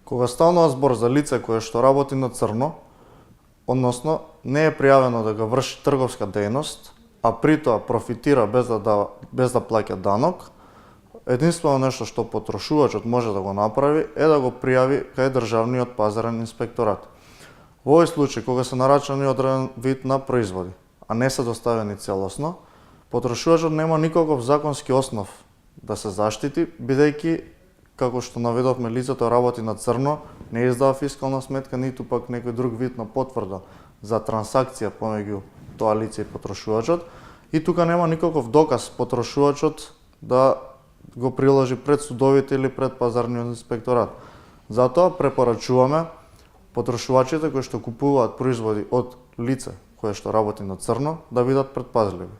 Кога станува збор за лице кое што работи на црно, односно не е пријавено да го врши трговска дејност, а при тоа профитира без да плаќа данок, единствено нешто што потрошувачот може да го направи е да го пријави кај Државниот пазарен инспекторат. Во овој случај, кога се нарачани одреден вид на производи, а не се доставени целосно, потрошувачот нема никаков законски основ да се заштити, бидејќи, како што наведовме, лицето работи на црно, не издава фискална сметка, ниту пак некој друг вид на потврда за трансакција помеѓу тоа лице и потрошувачот, и тука нема никаков доказ потрошувачот да го приложи пред судовите или пред пазарниот инспекторат. Затоа препорачуваме потрошувачите кои што купуваат производи од лице кое што работи на црно да бидат претпазливи.